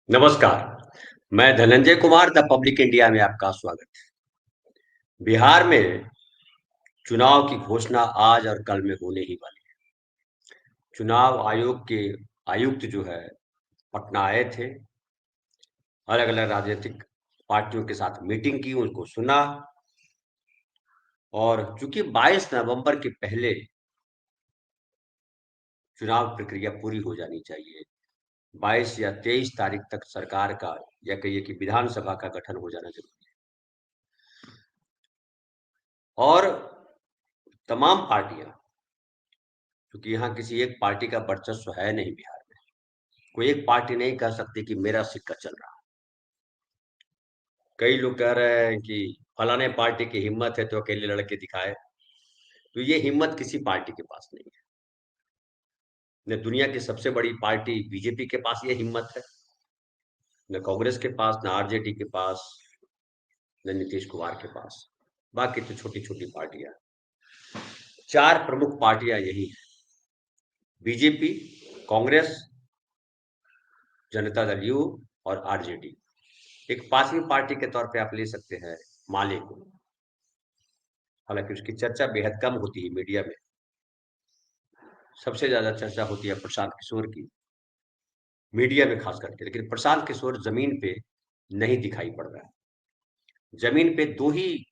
नमस्कार, मैं Dhananjay Kumar the public India में आपका स्वागत है। बिहार में चुनाव की घोषणा आज और कल में होने ही वाली है। चुनाव आयोग के आयुक्त जो है पटना आए थे, अलग-अलग राजनीतिक पार्टियों के साथ मीटिंग की, उनको सुना और चूँकि 22 नवंबर के पहले चुनाव प्रक्रिया पूरी हो जानी चाहिए, 22 या 23 तारीख तक सरकार का या कहिए कि विधानसभा का गठन हो जाना ज़रूरी है। और तमाम पार्टियाँ क्योंकि यहाँ किसी एक पार्टी का वर्चस्व है नहीं बिहार में। कोई एक पार्टी नहीं कह सकती कि मेरा सिक्का चल रहा है। कई लोग कह रहे हैं कि फलाने पार्टी की हिम्मत है तो अकेले लड़के दिखाए, तो ये हिम्मत किसी पार्टी के पास नहीं है। न दुनिया की सबसे बड़ी पार्टी बीजेपी के पास ये हिम्मत है, न कांग्रेस के पास, न आरजेडी के पास, न नीतीश कुमार के पास। बाकी तो छोटी-छोटी पार्टियाँ हैं। 4 प्रमुख पार्टियाँ यही हैं, बीजेपी, कांग्रेस, जनता दल यू और आरजेडी। एक 5वीं पार्टी के तौर पे आप ले सकते हैं माले को। हालाँकि उसकी चर्चा बेहद कम होती है मीडिया में। सबसे ज़्यादा चर्चा होती है प्रशांत किशोर की, मीडिया में ख़ास करके, लेकिन प्रशांत किशोर ज़मीन पे नहीं दिखाई पड़ रहा है। ज़मीन पे 2 ही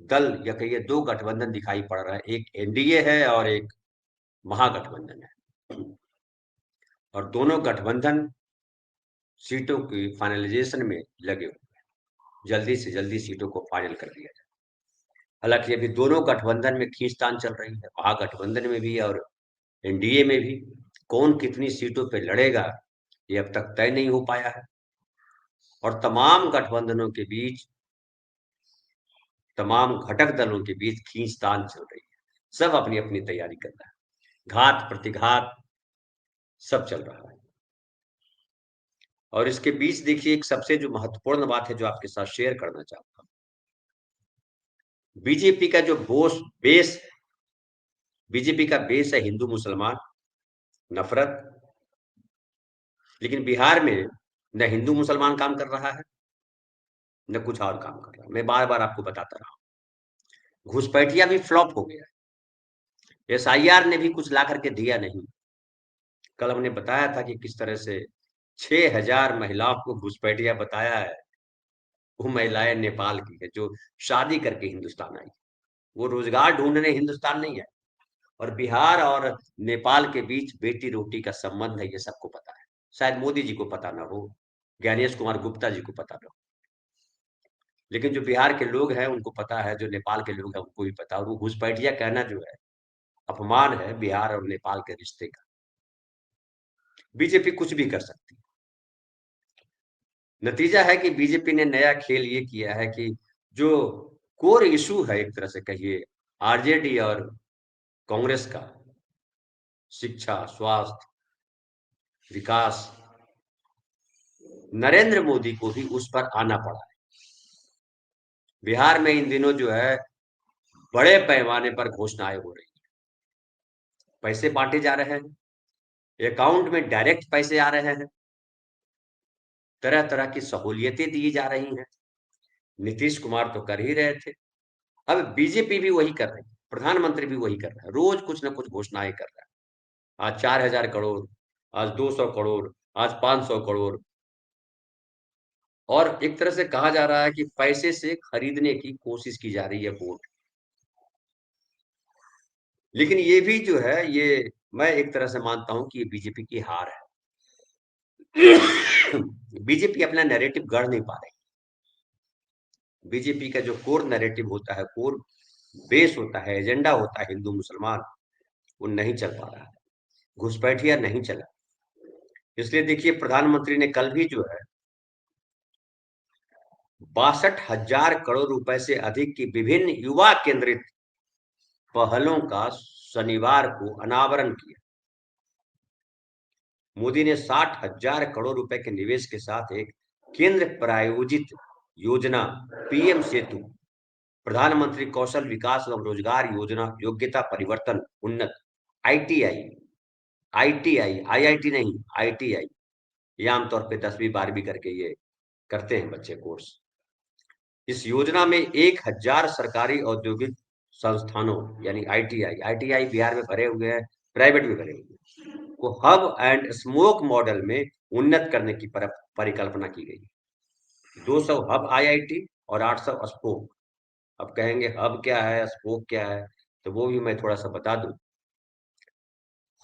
दल या कहिए 2 गठबंधन दिखाई पड़ रहा है, एक एनडीए है और एक महागठबंधन है। और दोनों गठबंधन सीटों की फाइनलाइज़ेशन में लगे हुए हैं। जल्दी से जल्दी सीटों को फाइनल कर दिया जाए। हालाँकि अभी दोनों गठबंधन में खींचतान चल रही है, महागठबंधन में भी और एनडीए में भी। कौन कितनी सीटों पे लड़ेगा, ये अब तक तय नहीं हो पाया है और तमाम गठबंधनों के बीच, तमाम घटक दलों के बीच खींचतान चल रही है। सब अपनी-अपनी तैयारी कर रहा है। घात-प्रतिघात सब चल रहा है और इसके बीच देखिए एक सबसे जो महत्वपूर्ण बात है जो आपके साथ शेयर करना चाहता हूँ। बीजेपी का जो बेस है, बीजेपी का बेस है हिंदू-मुसलमान, नफ़रत, लेकिन बिहार में न हिंदू-मुसलमान काम कर रहा है, न कुछ और काम कर रहा है। मैं बार-बार आपको बताता रहा हूँ। घुसपैठिया भी फ्लॉप हो गया है। एसआईआर ने भी कुछ ला कर के दिया नहीं। कल हमने बताया था कि किस तरह से 6000 महिलाओं को घुसपैठिया बताया है। वो महिलाएँ नेपाल की है, जो शादी करके हिंदुस्तान आई। वो रोज़गार ढूँढने हिंदुस्तान नहीं आई और बिहार और नेपाल के बीच बेटी-रोटी का संबंध है, ये सबको पता है। शायद मोदी जी को पता ना हो, ज्ञानेश कुमार गुप्ता जी को पता ना हो। लेकिन जो बिहार के लोग हैं, उनको पता है, जो नेपाल के लोग हैं, उनको भी पता है और वो घुसपैठिया कहना जो है, अपमान है बिहार और नेपाल के रिश्ते का। बीजेपी कुछ भी कर सकती है। नतीजा है कि बीजेपी ने नया खेल ये किया है कि जो कोर इश्यू है एक तरह से कहिए आरजेडी और कांग्रेस का, शिक्षा, स्वास्थ्य, विकास, नरेंद्र मोदी को भी उस पर आना पड़ा है। बिहार में इन दिनों जो है, बड़े पैमाने पर घोषणाएँ हो रही हैं। पैसे बाँटे जा रहे हैं, अकाउंट में डायरेक्ट पैसे आ रहे हैं, तरह-तरह की सहूलियतें दी जा रही हैं। नीतीश कुमार तो कर ही रहे थे, अब बीजेपी भी वही कर रही है, प्रधानमंत्री भी वही कर रहा है, रोज़ कुछ न कुछ घोषणाएँ कर रहा है। आज 4000 करोड़, आज 200 करोड़, आज 500 करोड़ और एक तरह से कहा जा रहा है कि पैसे से खरीदने की कोशिश की जा रही है वोट। लेकिन ये भी जो है, ये मैं एक तरह से मानता हूँ कि ये बीजेपी की हार है। बीजेपी अपना नैरेटिव गढ़ नहीं पा रही। बीजेपी का जो कोर नैरेटिव होता है, कोर बेस होता है, एजेंडा होता है हिंदू-मुसलमान, वो नहीं चल पा रहा है। घुसपैठिया नहीं चला। इसलिए देखिए प्रधानमंत्री ने कल भी जो है 62,000 करोड़ रुपए से अधिक की विभिन्न युवा केंद्रित पहलों का शनिवार को अनावरण किया। मोदी ने 60,000 करोड़ रुपए के निवेश के साथ एक केंद्र प्रायोजित योजना पीएम सेतु, प्रधानमंत्री कौशल विकास एवं रोजगार योजना, योग्यता परिवर्तन उन्नत आईटीआई, आईटीआई, आईआईटी नहीं, आईटीआई ये आमतौर पे 10वीं 12वीं करके ये करते हैं बच्चे कोर्स। इस योजना में 1000 सरकारी औद्योगिक संस्थानों यानी आईटीआई आईटीआई बिहार में भरे हुए हैं, प्राइवेट भी भरे हुए हैं, को हब एंड स्पोक मॉडल में उन्नत करने की परिकल्पना की गई है। 200 हब आईआईटी और 800 स्पोक। अब कहेंगे हब क्या है, स्पोक क्या है, तो वो भी मैं थोड़ा सा बता दूं।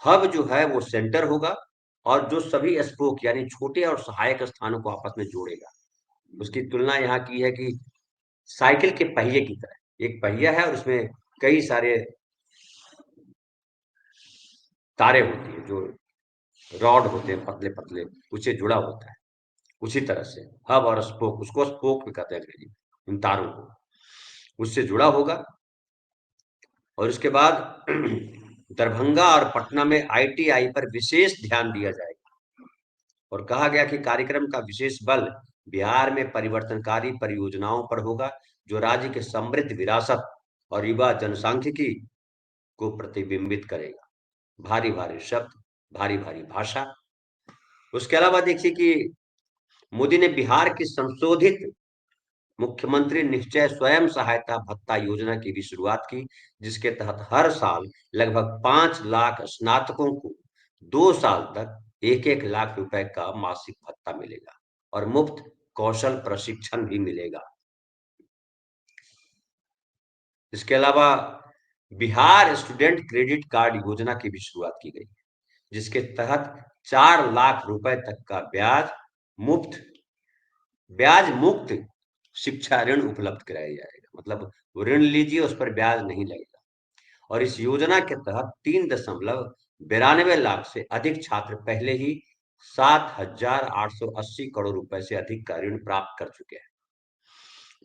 हब जो है वो सेंटर होगा, और जो सभी स्पोक यानी छोटे और सहायक स्थानों को आपस में जोड़ेगा। उसकी तुलना यहाँ की है कि साइकिल के पहिए की तरह एक पहिया है और उसमें कई सारे तारे होती है, जो रॉड होते हैं पतले पतले, उससे जुड़ा होता है। उसी तरह से हब और स्पोक, उसको स्पोक भी कहते हैं अंग्रेजी में, इन तारों को उससे जुड़ा होगा। और उसके बाद दरभंगा और पटना में आईटीआई पर विशेष ध्यान दिया जाएगा। और कहा गया कि कार्यक्रम का विशेष बल बिहार में परिवर्तनकारी परियोजनाओं पर होगा, जो राज्य के समृद्ध विरासत और युवा जनसांख्यिकी को प्रतिबिंबित करेगा। भारी भारी शब्द, भारी भारी भाषा। उसके अलावा देखिए कि मोदी ने बिहार की संशोधित मुख्यमंत्री निश्चय स्वयं सहायता भत्ता योजना की भी शुरुआत की, जिसके तहत हर साल लगभग 5 लाख स्नातकों को 2 साल तक 1-1 लाख रुपए का मासिक भत्ता मिलेगा और मुफ्त कौशल प्रशिक्षण भी मिलेगा। इसके अलावा बिहार स्टूडेंट क्रेडिट कार्ड योजना की भी शुरुआत की गई, जिसके तहत 4 लाख रुपए तक का मुफ्त ब्याज मुक्त शिक्षा ऋण उपलब्ध कराया जाएगा। मतलब वो ऋण लीजिए, उस पर ब्याज नहीं लगेगा। और इस योजना के तहत 3,92 लाख से अधिक छात्र पहले ही 7,880 करोड़ रुपए से अधिक का ऋण प्राप्त कर चुके हैं।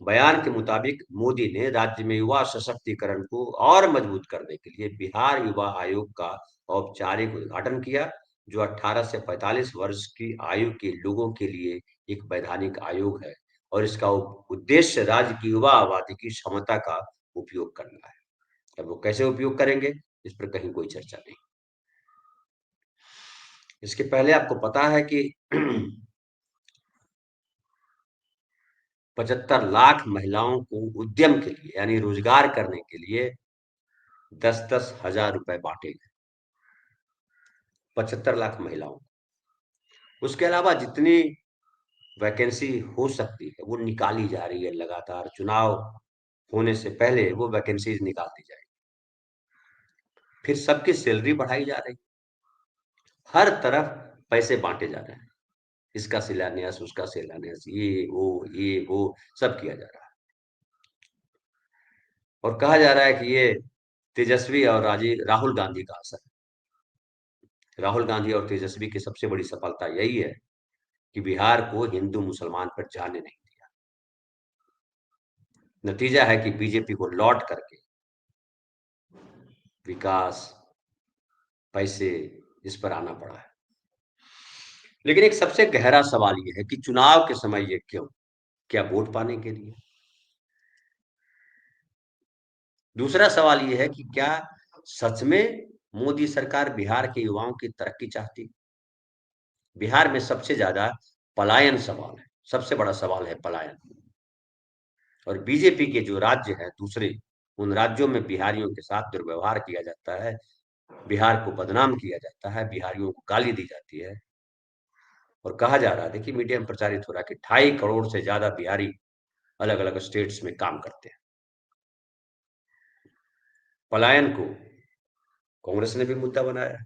बयान के मुताबिक मोदी ने राज्य में युवा सशक्तिकरण को और मजबूत करने के लिए बिहार युवा आयोग का औपचारिक उद्घाटन किया, जो 18 से 45 वर्ष की आयु के लोगों के लिए एक वैधानिक आयोग है। और इसका उद्देश्य राज्य की युवा आबादी की क्षमता का उपयोग करना है। अब वो कैसे उपयोग करेंगे, इस पर कहीं कोई चर्चा नहीं। इसके पहले आपको पता है कि 75 लाख महिलाओं को उद्यम के लिए यानी रोजगार करने के लिए 10-10 हजार रुपए बांटे गए। 75 लाख महिलाओं। उसके अलावा जितनी वैकेंसी हो सकती है वो निकाली जा रही है लगातार। चुनाव होने से पहले वो वैकेंसीज निकाल दी जाएगी। फिर सबकी सैलरी बढ़ाई जा रही, हर तरफ पैसे बांटे जा रहे हैं। इसका शिलान्यास, उसका शिलान्यास, ये वो सब किया जा रहा है। और कहा जा रहा है कि ये तेजस्वी और राहुल गांधी का असर है। राहुल गांधी और तेजस्वी की सबसे बड़ी सफलता यही है कि बिहार को हिंदू मुसलमान पर जाने नहीं दिया। नतीजा है कि बीजेपी को लौट करके विकास, पैसे, इस पर आना पड़ा है। लेकिन एक सबसे गहरा सवाल ये है कि चुनाव के समय ये क्यों? क्या वोट पाने के लिए? दूसरा सवाल ये है कि क्या सच में मोदी सरकार बिहार के युवाओं की तरक्की चाहती? बिहार में सबसे ज्यादा पलायन सवाल है, सबसे बड़ा सवाल है पलायन। और बीजेपी के जो राज्य हैं दूसरे, उन राज्यों में बिहारियों के साथ दुर्व्यवहार किया जाता है, बिहार को बदनाम किया जाता है, बिहारियों को गाली दी जाती है। और कहा जा रहा है, देखिए मीडिया में प्रचारित हो रहा है कि 2.5 करोड़ से ज्यादा बिहारी अलग अलग स्टेट्स में काम करते हैं। पलायन को कांग्रेस ने भी मुद्दा बनाया है,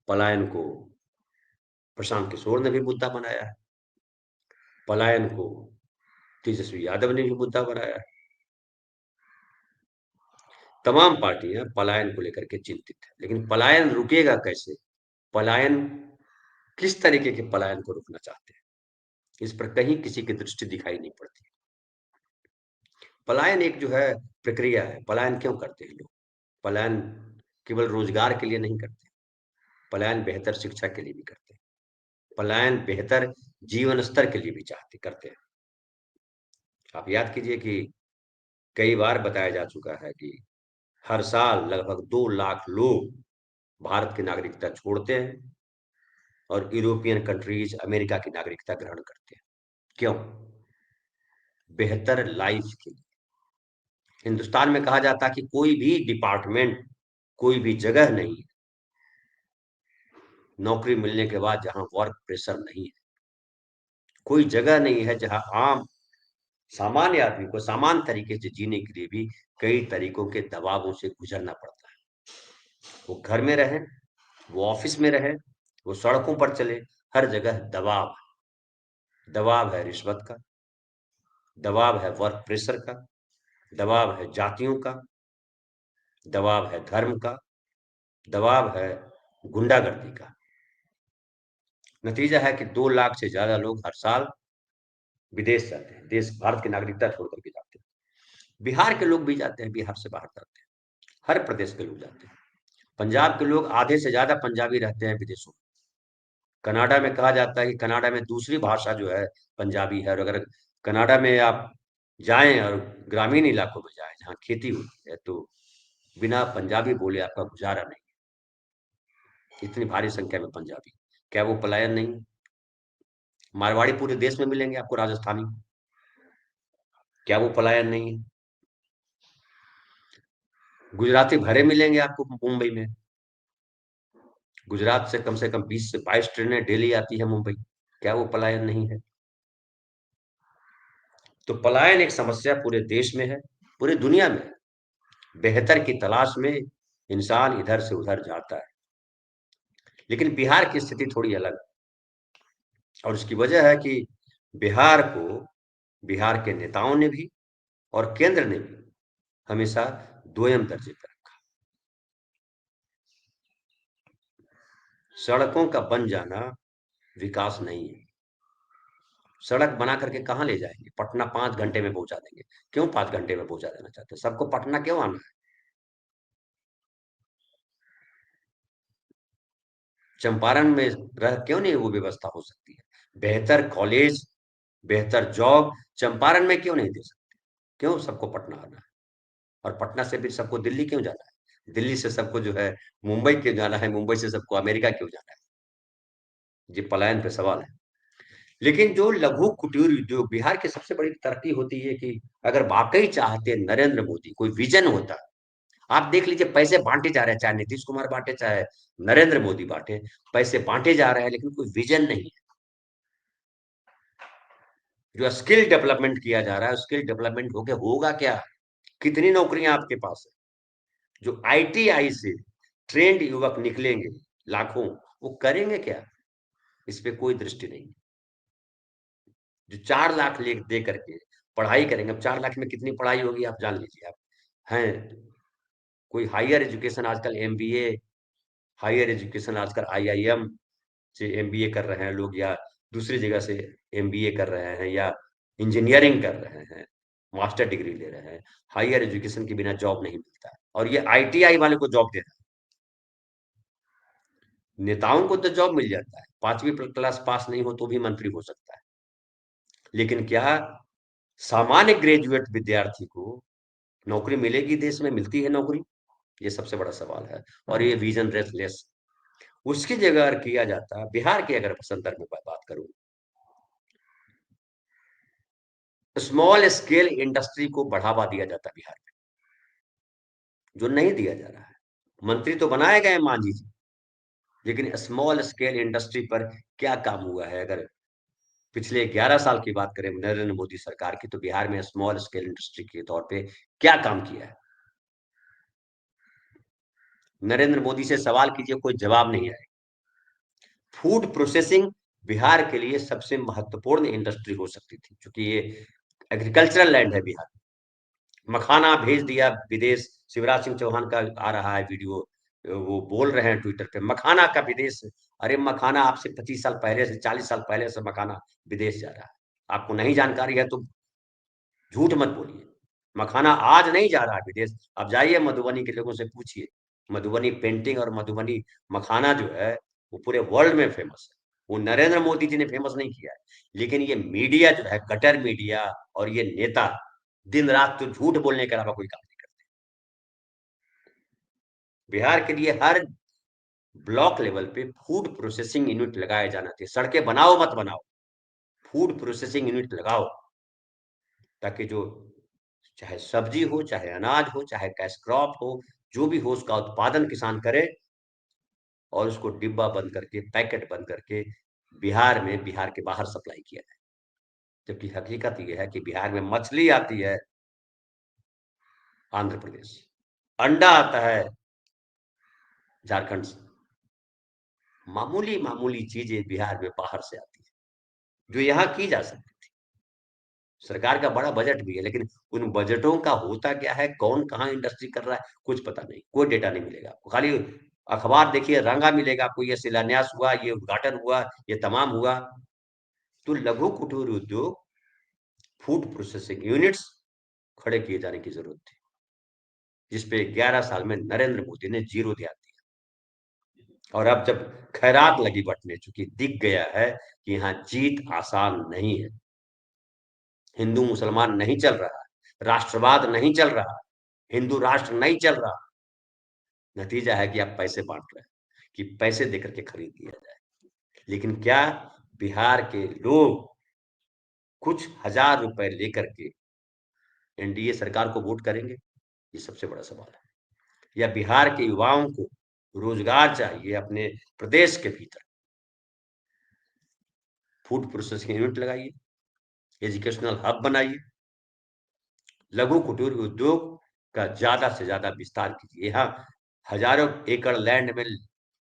पलायन को प्रशांत किशोर ने भी मुद्दा बनाया है, पलायन को तेजस्वी यादव ने भी मुद्दा बनाया है। तमाम पार्टियां पलायन को लेकर के चिंतित है, लेकिन पलायन रुकेगा कैसे? पलायन, किस तरीके के पलायन को रोकना चाहते हैं, इस पर कहीं किसी की दृष्टि दिखाई नहीं पड़ती। पलायन एक जो है प्रक्रिया है। पलायन क्यों करते हैं लोग? पलायन केवल रोजगार के लिए नहीं करते, पलायन बेहतर शिक्षा के लिए भी करते हैं, पलायन बेहतर जीवन स्तर के लिए भी चाहते करते हैं। आप याद कीजिए कि कई बार बताया जा चुका है कि हर साल लगभग 2 लाख लोग भारत की नागरिकता छोड़ते हैं और यूरोपियन कंट्रीज अमेरिका की नागरिकता ग्रहण करते हैं। क्यों? बेहतर लाइफ के लिए। हिंदुस्तान में कहा जाता है कि कोई भी डिपार्टमेंट, कोई भी जगह नहीं है नौकरी मिलने के बाद जहां वर्क प्रेशर नहीं है। कोई जगह नहीं है जहां आम सामान्य आदमी को सामान्य तरीके से जीने के लिए भी कई तरीकों के दबावों से गुजरना पड़ता है। वो घर में रहे, वो ऑफिस में रहे, वो सड़कों पर चले, हर जगह दबाव है। दबाव है रिश्वत का, दबाव है वर्क प्रेशर का, दबाव है जातियों का, दबाव है धर्म का, दबाव है गुंडागर्दी का। नतीजा है कि 2 लाख से ज्यादा लोग हर साल विदेश जाते हैं, देश भारत की नागरिकता छोड़ करके जाते हैं। बिहार के लोग भी जाते हैं, बिहार से बाहर जाते हैं, हर प्रदेश के लोग जाते हैं। पंजाब के लोग आधे से ज्यादा पंजाबी रहते हैं विदेशों में। कनाडा में कहा जाता है कि कनाडा में दूसरी भाषा जो है पंजाबी है, और अगर कनाडा में आप जाएं और ग्रामीण इलाकों में जाएं जहाँ खेती होती है, तो बिना पंजाबी बोले आपका गुजारा नहीं। इतनी भारी संख्या में पंजाबी। क्या वो पलायन नहीं है? मारवाड़ी पूरे देश में मिलेंगे आपको, राजस्थानी। क्या वो पलायन नहीं है? गुजराती भरे मिलेंगे आपको मुंबई में। गुजरात से कम 20 से 22 ट्रेनें डेली आती है मुंबई। क्या वो पलायन नहीं है? तो पलायन एक समस्या पूरे देश में है, पूरी दुनिया में है। बेहतर की तलाश में इंसान इधर से उधर जाता है। लेकिन बिहार की स्थिति थोड़ी अलग है, और उसकी वजह है कि बिहार को बिहार के नेताओं ने भी और केंद्र ने भी हमेशा दोयम दर्जे पर रखा। सड़कों का बन जाना विकास नहीं है। सड़क बना करके कहाँ ले जाएंगे? पटना 5 घंटे में पहुंचा देंगे। क्यों 5 घंटे में पहुंचा देना चाहते हैं? सबको पटना क्यों आना है? चंपारण में रह क्यों नहीं वो व्यवस्था हो सकती है? बेहतर कॉलेज, बेहतर जॉब चंपारण में क्यों नहीं दे सकते? क्यों सबको पटना आना है? और पटना से फिर सबको दिल्ली क्यों जाना है? दिल्ली से सबको जो है मुंबई क्यों जाना है? मुंबई से सबको अमेरिका क्यों जाना है? ये पलायन पे सवाल है। लेकिन जो लघु कुटीर उद्योग, बिहार की सबसे बड़ी तरक्की होती है कि अगर वाकई चाहते नरेंद्र मोदी, कोई विजन होता, आप देख लीजिए पैसे बांटे जा रहे हैं, चाहे नीतीश कुमार बांटे, चाहे नरेंद्र मोदी बांटे, पैसे बांटे जा रहे हैं, लेकिन कोई विजन नहीं है। जो स्किल डेवलपमेंट किया जा रहा है, स्किल डेवलपमेंट होके होगा क्या? कितनी नौकरियां आपके पास है? जो आईटीआई से ट्रेंड युवक निकलेंगे लाखों, वो करेंगे क्या? इस पे कोई दृष्टि नहीं। जो 4 लाख ले दे करके पढ़ाई करेंगे, अब 4 लाख में कितनी पढ़ाई होगी आप जान लीजिए। आप हैं कोई हायर एजुकेशन आजकल एमबीए, हायर एजुकेशन आजकल आईआईएम से एमबीए कर रहे हैं लोग, या दूसरी जगह से एमबीए कर रहे हैं, या इंजीनियरिंग कर रहे हैं, मास्टर डिग्री ले रहे हैं। हायर एजुकेशन के बिना जॉब नहीं मिलता है, और ये आईटीआई वाले को जॉब दे रहा है। नेताओं को तो जॉब मिल जाता है, 5वीं क्लास पास नहीं हो तो भी मंत्री हो सकता है। लेकिन क्या सामान्य ग्रेजुएट विद्यार्थी को नौकरी मिलेगी? देश में मिलती है नौकरी? ये सबसे बड़ा सवाल है। और ये विजन रेसलेस, उसकी जगह अगर किया जाता, बिहार के अगर संदर्भ में बात करूं, स्मॉल स्केल इंडस्ट्री को बढ़ावा दिया जाता बिहार में, जो नहीं दिया जा रहा है। मंत्री तो बनाए गए मांझी जी, लेकिन स्मॉल स्केल इंडस्ट्री पर क्या काम हुआ है? अगर पिछले 11 साल की बात करें नरेंद्र मोदी सरकार की, तो बिहार में स्मॉल स्केल इंडस्ट्री के तौर पे क्या काम किया है? नरेंद्र मोदी से सवाल कीजिए, कोई जवाब नहीं है। फूड प्रोसेसिंग बिहार के लिए सबसे महत्वपूर्ण इंडस्ट्री हो सकती थी, क्योंकि ये एग्रीकल्चरल लैंड है बिहार। मखाना भेज दिया विदेश। शिवराज सिंह चौहान का आ रहा है वीडियो, वो बोल रहे हैं ट्विटर पे, मखाना का विदेश। अरे मखाना आपसे 25 साल पहले से, 40 साल पहले से मखाना विदेश जा रहा है। आपको नहीं जानकारी है तो झूठ मत बोलिए। मखाना आज नहीं जा रहा है विदेश। आप जाइए मधुबनी के लोगों से पूछिए। मधुबनी पेंटिंग और मधुबनी मखाना जो है वो पूरे वर्ल्ड में फेमस है। वो नरेंद्र मोदी जी ने फेमस नहीं किया है। लेकिन ये मीडिया जो है, कटर मीडिया और ये नेता दिन रात तो झूठ बोलने के अलावा कोई काम नहीं करते। बिहार के लिए हर ब्लॉक लेवल पे फूड प्रोसेसिंग यूनिट लगाए जाना चाहिए। सड़कें बनाओ मत बनाओ, फूड प्रोसेसिंग यूनिट लगाओ, ताकि जो चाहे सब्जी हो, चाहे अनाज हो, चाहे कैश क्रॉप हो, जो भी हो उसका उत्पादन किसान करे और उसको डिब्बा बंद करके, पैकेट बंद करके बिहार में, बिहार के बाहर सप्लाई किया जाए। जबकि हकीकत ये है कि बिहार में मछली आती है आंध्र प्रदेश से, अंडा आता है झारखंड से। मामूली-मामूली चीज़ें बिहार में बाहर से आती हैं, जो यहाँ की जा सकती थी। सरकार का बड़ा बजट भी है, लेकिन उन बजटों का होता क्या है, कौन कहाँ इंडस्ट्री कर रहा है, कुछ पता नहीं, कोई डेटा नहीं मिलेगा आपको। खाली अखबार देखिए, रंगा मिलेगा आपको, ये शिलान्यास हुआ, ये उद्घाटन हुआ, ये तमाम हुआ। तो लघु कुटीर उद्योग, फूड प्रोसेसिंग यूनिट्स खड़े किए जाने की ज़रूरत थी, जिस पे 11 साल में नरेंद्र मोदी ने ज़ीरो ध्यान दिया। और अब जब खैरात लगी बँटने, चूँकि दिख गया है कि यहाँ जीत आसान नहीं है। हिंदू मुसलमान नहीं चल रहा है, राष्ट्रवाद नहीं चल रहा, हिंदू राष्ट्र नहीं चल रहा। नतीजा है कि आप पैसे बाँट रहे हैं, कि पैसे देकर के खरीद लिया जाए। लेकिन क्या बिहार के लोग कुछ हज़ार रुपए लेकर के एनडीए सरकार को वोट करेंगे? ये सबसे बड़ा सवाल है। या बिहार के युवाओं को रोज़गार चाहिए अपने प्रदेश के भीतर, फूड प्रोसेसिंग यूनिट लगाइए, एजुकेशनल हब बनाइए, लघु कुटीर उद्योग का ज़्यादा से ज़्यादा विस्तार कीजिए। यहाँ हज़ारों एकड़ लैंड में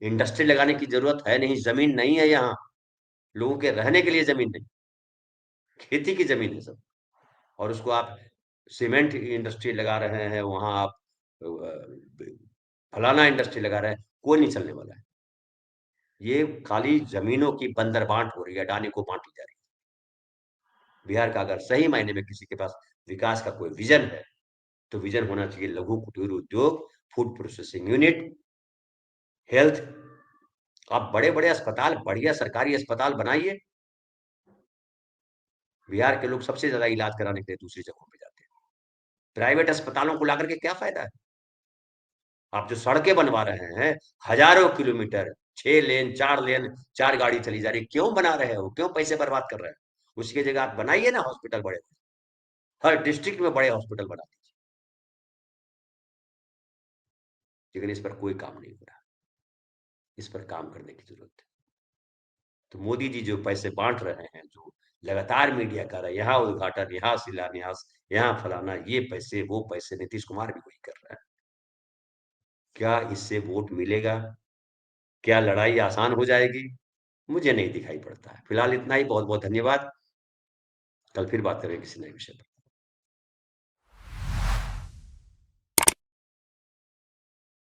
इंडस्ट्री लगाने की ज़रूरत है नहीं, ज़मीन नहीं है यहाँ, लोगों के रहने के लिए ज़मीन नहीं, खेती की ज़मीन है सब। और उसको आप सीमेंट इंडस्ट्री लगा रहे हैं, वहाँ आप फलाना इंडस्ट्री लगा रहे हैं, कोई नहीं चलने वाला है। ये खाली ज़मीनों की बंदरबांट हो रही है, अडानी को बाँटी जा रही है। बिहार का अगर सही मायने में किसी के पास विकास का कोई विज़न है, तो विज़न होना चाहिए लघु कुटीर उद्योग, फूड प्रोसेसिंग यूनिट, हेल्थ। आप बड़े-बड़े अस्पताल, बढ़िया सरकारी अस्पताल बनाइए। बिहार के लोग सबसे ज़्यादा इलाज कराने के लिए दूसरी जगहों पे जाते हैं। प्राइवेट अस्पतालों को लाकर के क्या फ़ायदा है? आप जो सड़कें बनवा रहे हैं, हज़ारों किलोमीटर, 6 लेन, 4 लेन, 4 गाड़ी चली जा रही है, क्यों बना रहे हो? क्यों पैसे बर्बाद कर रहे हैं? उसकी जगह आप बनाइए ना हॉस्पिटल बड़े। हर डिस्ट्रिक्ट में बड़े हॉस्पिटल बना दीजिए। लेकिन इस पर कोई काम नहीं हो रहा। इस पर काम करने की ज़रूरत है। तो मोदी जी जो पैसे बाँट रहे हैं, जो लगातार मीडिया कर रहा है, यहाँ उद्घाटन, यहाँ शिलान्यास, यहाँ फलाना, ये पैसे, वो पैसे, नीतीश कुमार भी वही कर रहा है। क्या इससे वोट मिलेगा? क्या लड़ाई आसान हो जाएगी? मुझे नहीं दिखाई पड़ता है। फिलहाल इतना ही, बहुत-बहुत धन्यवाद। कल फिर बात करेंगे किसी नए विषय पर।